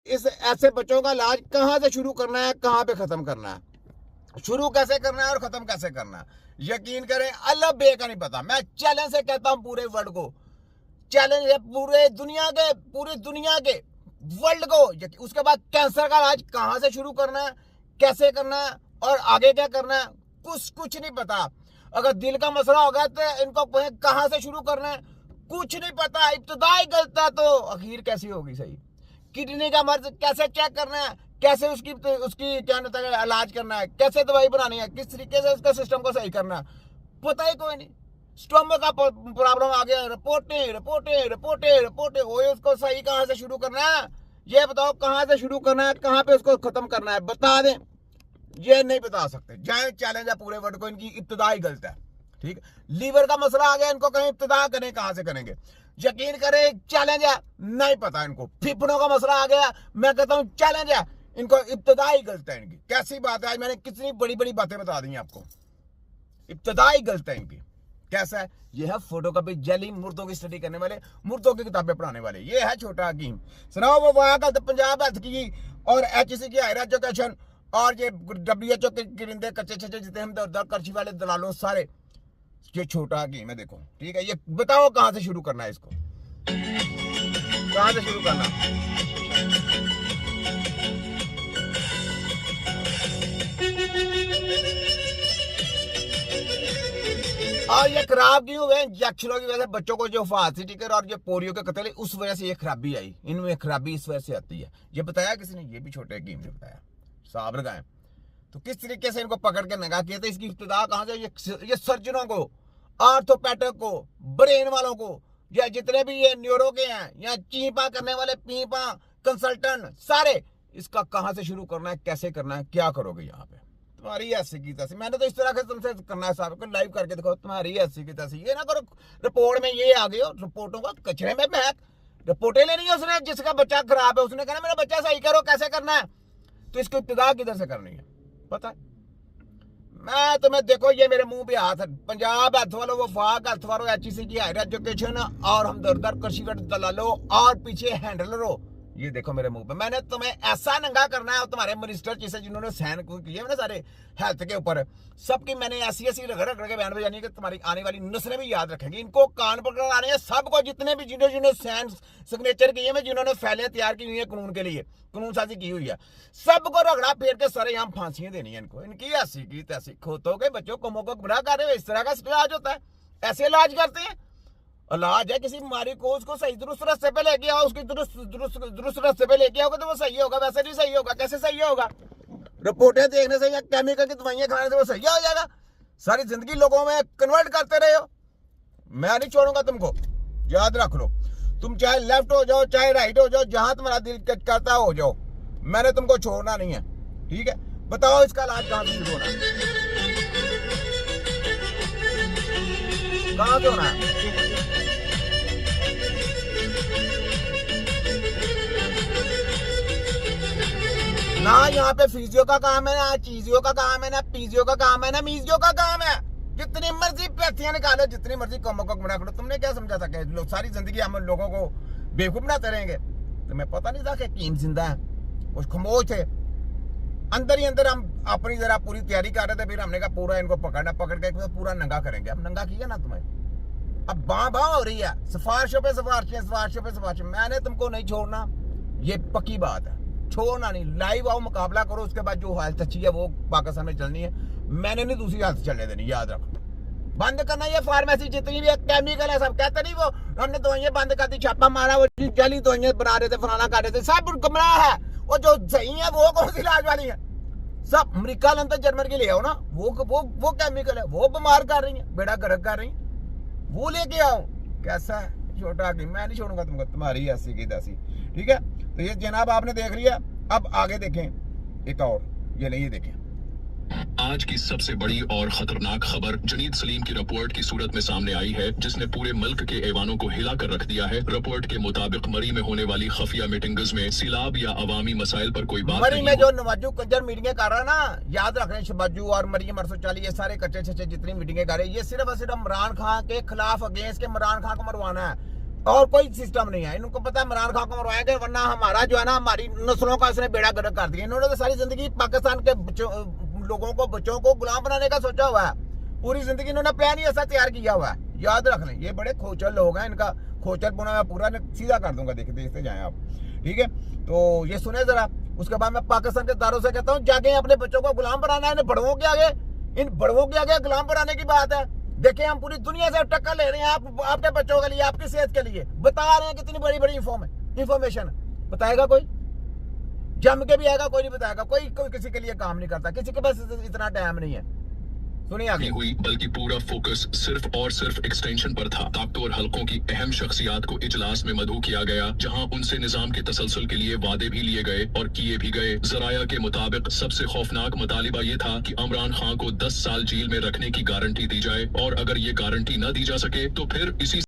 इस ऐसे बच्चों का इलाज कहाँ से शुरू करना है, कहाँ पे खत्म करना है, शुरू कैसे करना है और खत्म कैसे करना है, यकीन करें अल्लाह बे का नहीं पता। मैं चैलेंज से कहता हूं पूरे वर्ल्ड को, चैलेंज है पूरी दुनिया के वर्ल्ड को। उसके बाद कैंसर का इलाज कहाँ से शुरू करना है, कैसे करना है और आगे क्या करना है, कुछ नहीं पता। अगर दिल का मसला होगा तो इनको कहाँ से शुरू करना है, कुछ नहीं पता। इब्तिदाई गलत है तो आखिर कैसी होगी सही। किडनी का मर्ज कैसे चेक करना है, कैसे उसकी क्या होता है इलाज करना है, कैसे दवाई बनानी है, किस तरीके से उसका सिस्टम को सही करना है, पता ही कोई नहीं। स्टोमक का प्रॉब्लम आ गया, रिपोर्टें वो उसको सही कहाँ से शुरू करना है, ये बताओ कहाँ से शुरू करना है, कहाँ पे उसको खत्म करना है, बता दें। ये नहीं बता सकते। जाए चैलेंज है पूरे वर्ल्ड को, इनकी इब्तिदाई गलत है। ठीक है, लीवर का मसला आ गया, इनको कहीं इब्तिदा करें, कहाँ से करेंगे, यकीन करें चैलेंज है, नहीं पता इनको। फिफड़ों का मसला आ गया, मैं कहता हूँ चैलेंज है, इनको इब्तिदाई गलत है इनकी। कैसी बात है, मैंने कितनी बड़ी बड़ी बातें बता दी आपको, इब्तिदाई गलत है इनकी। कैसा है, ये है फोटोकॉपी जेली, मुर्दों की स्टडी करने वाले, मुर्दों की किताबें पढ़ाने वाले। ये है छोटा हकीम। सुनाओ वो वहां का पंजाब हेल्थ की और HEC की हायर एजुकेशन और ये WHO के गिरिंदे कच्चे छच्चे जितने हम कर्ची वाले दलालों सारे, ये छोटा हकीम है। देखो ठीक है, ये बताओ कहां से शुरू करना है, इसको कहां से शुरू करना। और ये खराब क्यों हुए, इंजेक्शनों की वजह से बच्चों को जो फांसी टिकर और ये पोलियो के कतल, उस वजह से ये खराबी आई, इनमें खराबी इस वजह से आती है। ये बताया किसी ने, ये भी छोटे हकीम ने बताया, साहब लगाए। तो किस तरीके से इनको पकड़ के नंगा किया था, इसकी इब्तिदा कहां से, ये सर्जनों को, आर्थोपैडिक को, ब्रेन वालों को, या जितने भी ये न्यूरो के हैं, या चीपा करने वाले पीपा कंसल्टेंट सारे, इसका कहां से शुरू करना है, कैसे करना है, क्या करोगे यहाँ पे। तुम्हारी ऐसी की तैसी, मैंने तो इस तरह से तुमसे करना है साहब को, लाइव करके दिखाओ। तुम्हारी ऐसी की तैसी, ये ना करो रिपोर्ट में ये आ गए हो, रिपोर्टों का कचरे में महक। रिपोर्टें लेनी है उसने, जिसका बच्चा खराब है उसने कहना मेरा बच्चा सही करो, कैसे करना है, तो इसको इब्तिदा किधर से करनी है पता है। मैं तुम्हें देखो, ये मेरे मुंह पे हाथ है, पंजाब हेल्थ वालों, वफाक हेल्थ वालों, HEC की हायर एजुकेशन और हम दर कृषिगढ़ दलालो और पीछे हैंडलर हो, ये देखो मेरे मुंह पे। मैंने तुम्हें ऐसा नंगा करना है, और तुम्हारे मिनिस्टर जिसे जिन्होंने साइन किए ना सारे हेल्थ के ऊपर, सबकी मैंने ऐसी रगड़ के बयान बजानी है कि तुम्हारी आने वाली नस्लें भी याद रखेंगी। इनको कान पकड़ आने हैं सबको, जितने भी जिन्होंने साइन सिग्नेचर किए हैं, जिन्होंने फाइलें तैयार की हुई है कानून के लिए, कानून साजी की हुई है, सबको रगड़ा फेर के सारे यहाँ फांसियां देनी है इनको। इनकी ऐसी की तैसी, खोतों के बच्चों कौमों को गुमराह कर रहे हो, इस तरह का इलाज होता है, ऐसे इलाज करते हैं। इलाज है किसी बीमारी को, उसको सही दुरुस्त रास्ते पे लेके आओ, उसकी दुरुस्त रास्ते पे लेके आओगे तो वो सही होगा, वैसे नहीं सही होगा। कैसे सही होगा, रिपोर्टें देखने से या केमिकल की दवाइयां खाने से वो सही हो जाएगा। सारी जिंदगी लोगों में कन्वर्ट करते रहे हो, मैं नहीं छोड़ूंगा तुमको, याद रख लो। तुम चाहे लेफ्ट हो जाओ चाहे राइट हो जाओ, जहां तुम्हारा दिल करता हो जाओ, मैंने तुमको छोड़ना नहीं है। ठीक है, बताओ इसका इलाज कहां से शुरू होना है, कहां से होना है। ना यहाँ पे फिजियो का काम है, ना चीजियो का काम है, ना पीजियो का काम है, ना मीजियो का काम है। जितनी मर्जी पैथियां निकालो, जितनी मर्जी कमों को गुमराह करो। तुमने क्या समझा था कि लोग सारी जिंदगी हम लोगों को बेवकूफ बनाते रहेंगे। तुम्हें पता नहीं था कि हकीम जिंदा है, वो खामोश थे। अंदर ही अंदर हम अपनी जरा पूरी तैयारी कर रहे थे, फिर हमने कहा पूरा इनको पकड़ के पूरा नंगा करेंगे। अब नंगा किया ना तुम्हें, अब बाँ हो रही है, सिफारिशों पे सिफारिशें। मैंने तुमको नहीं छोड़ना, ये पक्की बात है, छोड़ना नहीं। लाइव आओ, मुकाबला करो, उसके बाद जो हालत अच्छी है वो पाकिस्तान में चलनी है। मैंने नहीं दूसरी हालत चलने देनी, याद रखो। बंद करना ये फार्मेसी जितनी भी केमिकल है सब, कहते नहीं वो हमने दवाइयां बंद कर दी, छापा मारा, वो जाली दवाइयां बना रहे थे, फलाना कर रहे थे, सब गुमराह है। वो जो सही है वो कौन सी इलाज वाली है, सब अमेरिका लंदन जर्मन के ले आओ ना, वो केमिकल है, वो बीमार कर रही है, बेड़ा गर्क कर रही है, वो लेके आओ। कैसा है छोटा हकीम, मैं नहीं छोड़ूंगा तुमको, तुम्हारी ऐसी की तैसी। ठीक है, तो ये जनाब आपने देख लिया, अब आगे देखें एक और, ये नहीं देखें। आज की सबसे बड़ी और खतरनाक खबर जनीद सलीम की रिपोर्ट की सूरत में सामने आई है, जिसने पूरे मुल्क के ऐवानों को हिला कर रख दिया है। रिपोर्ट के मुताबिक मरी में होने वाली खफिया मीटिंग्स में सिलाब या अवामी मसाइल पर कोई बात मरी में जो नवाजू कंजर मीटिंगें कर रहा है ना, याद रखना, शबाजू और मरियम अरसोचाली, ये सारे कच्चे छच्चे जितनी मीटिंगें कर रहे हैं, ये सिर्फ और सिर्फ इमरान खान के खिलाफ, अगेंस्ट के इमरान खान को मरवाना है। और कोई सिस्टम नहीं है। इनको पता है इमरान खान को मरवाएंगे, वरना हमारा जो है ना, हमारी नस्लों का इसने बेड़ा गर्क कर दिया। इन्होंने तो सारी जिंदगी पाकिस्तान के लोगों को, बच्चों को गुलाम बनाने का सोचा हुआ है। पूरी जिंदगी इन्होंने प्लान ही ऐसा तैयार किया हुआ है। याद रख लें, ये बड़े खोचर लोग हैं। इनका खोचर पुना मैं पूरा सीधा कर दूंगा, देखते जाएं आप, ठीक है। तो ये सुने जरा। उसके बाद मैं पाकिस्तान के दारों से कहता हूँ, जाके अपने बच्चों को गुलाम बनाना है। इन बड़वों के आगे, इन बड़वों के आगे गुलाम बनाने की बात है। देखिए, हम पूरी दुनिया से टक्कर ले रहे हैं आपके बच्चों के लिए, आपकी सेहत के लिए बता रहे हैं। कितनी बड़ी बड़ी इंफॉर्मेशन बताएगा कोई? जम के भी आएगा, कोई नहीं बताएगा। कोई किसी के लिए काम नहीं करता, किसी के पास इतना टाइम नहीं है। सुनिए आगे। नहीं हुई, बल्कि पूरा फोकस सिर्फ और सिर्फ एक्सटेंशन पर था। ताकतवर हलकों की अहम शख्सियात को इजलास में मदऊ किया गया, जहां उनसे निजाम के तसलसल के लिए वादे भी लिए गए और किए भी गए। जराया के मुताबिक सबसे खौफनाक मुतालिबा ये था कि इमरान खान को 10 साल जेल में रखने की गारंटी दी जाए, और अगर ये गारंटी न दी जा सके तो फिर इसी